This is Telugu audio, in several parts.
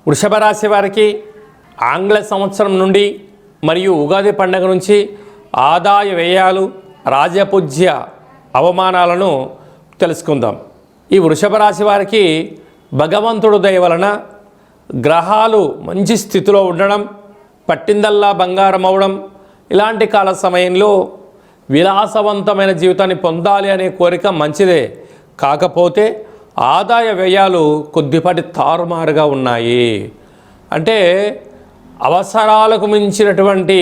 వృషభ రాశి వారికి ఆంగ్ల సంవత్సరం నుండి మరియు ఉగాది పండుగ నుంచి ఆదాయ వ్యయాలు రాజపూజ్య అవమానాలను తెలుసుకుందాం. ఈ వృషభ రాశి వారికి భగవంతుడు దయ వలన గ్రహాలు మంచి స్థితిలో ఉండడం, పట్టిందల్లా బంగారం అవడం, ఇలాంటి కాల సమయంలో విలాసవంతమైన జీవితాన్ని పొందాలి అనే కోరిక మంచిదే. కాకపోతే ఆదాయ వ్యయాలు కొద్దిపాటి తారుమారుగా ఉన్నాయి. అంటే అవసరాలకు మించినటువంటి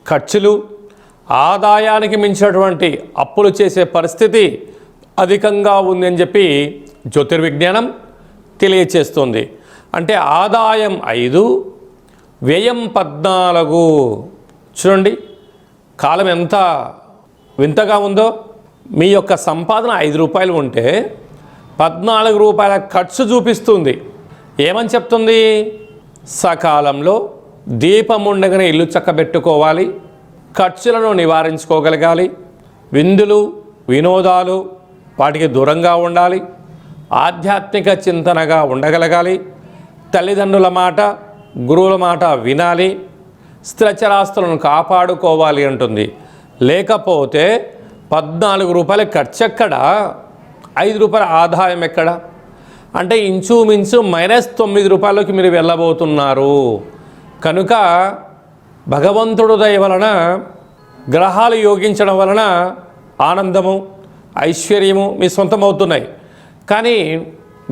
ఖర్చులు, ఆదాయానికి మించినటువంటి అప్పులు చేసే పరిస్థితి అధికంగా ఉందని చెప్పి జ్యోతిర్విజ్ఞానం తెలియచేస్తుంది. అంటే ఆదాయం 5, వ్యయం 14. చూడండి కాలం ఎంత వింతగా ఉందో. మీ యొక్క సంపాదన 5 రూపాయలు ఉంటే 14 రూపాయల ఖర్చు చూపిస్తుంది. ఏమని చెప్తుంది? సకాలంలో దీపం ఉండగానే ఇల్లు చక్కబెట్టుకోవాలి, ఖర్చులను నివారించుకోగలగాలి, విందులు వినోదాలు వాటికి దూరంగా ఉండాలి, ఆధ్యాత్మిక చింతనగా ఉండగలగాలి, తల్లిదండ్రుల మాట గురువుల మాట వినాలి, స్థిరచరాస్తులను కాపాడుకోవాలి అంటుంది. లేకపోతే 14 రూపాయల ఖర్చు ఎక్కడ, 5 రూపాయల ఆదాయం ఎక్కడ? అంటే ఇంచుమించు -9 రూపాయలకి మీరు వెళ్ళబోతున్నారు. కనుక భగవంతుడు దయ వలన గ్రహాలు యోగించడం వలన ఆనందము ఐశ్వర్యము మీ సొంతమవుతున్నాయి. కానీ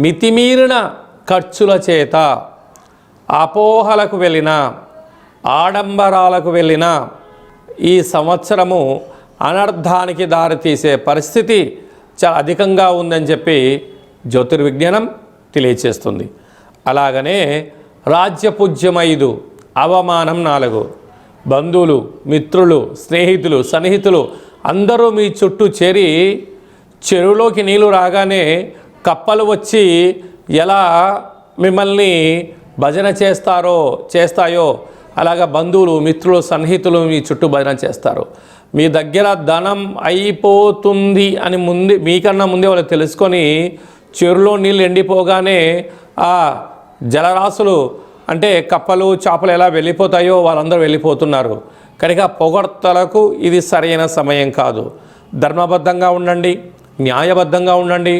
మితిమీరిన ఖర్చుల చేత అపోహలకు వెళ్ళిన, ఆడంబరాలకు వెళ్ళిన ఈ సంవత్సరము అనర్థానికి దారితీసే పరిస్థితి చాలా అధికంగా ఉందని చెప్పి జ్యోతిర్విజ్ఞానం తెలియచేస్తుంది. అలాగనే రాజ్యపూజ్యం 5, అవమానం 4. బంధువులు, మిత్రులు, స్నేహితులు, సన్నిహితులు అందరూ మీ చుట్టూ చేరి చెరువులోకి నీళ్లు రాగానే కప్పలు వచ్చి ఎలా మిమ్మల్ని భజన చేస్తాయో అలాగా బంధువులు, మిత్రులు, సన్నిహితులు మీ చుట్టూ భజన చేస్తారు. మీ దగ్గర ధనం అయిపోతుంది అని మీకన్నా ముందే వాళ్ళు తెలుసుకొని చెరువులో నీళ్ళు ఎండిపోగానే ఆ జలరాశులు అంటే కప్పలు చేపలు ఎలా వెళ్ళిపోతాయో వాళ్ళందరూ వెళ్ళిపోతున్నారు. కనుక పొగడ్తలకు ఇది సరైన సమయం కాదు. ధర్మబద్ధంగా ఉండండి, న్యాయబద్ధంగా ఉండండి,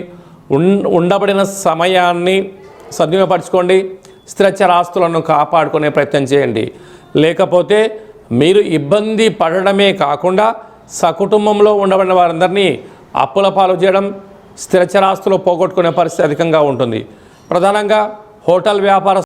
ఉండబడిన సమయాన్ని సద్వినియోగపరచుకోండి, స్థిరచరాస్తులను కాపాడుకునే ప్రయత్నం చేయండి. లేకపోతే మీరు ఇబ్బంది పడడమే కాకుండా సకుటుంబంలో ఉండబడిన వారందరినీ అప్పుల పాలు చేయడం, స్థిరచరాస్తులు పోగొట్టుకునే పరిస్థితి అధికంగా ఉంటుంది. ప్రధానంగా హోటల్ వ్యాపార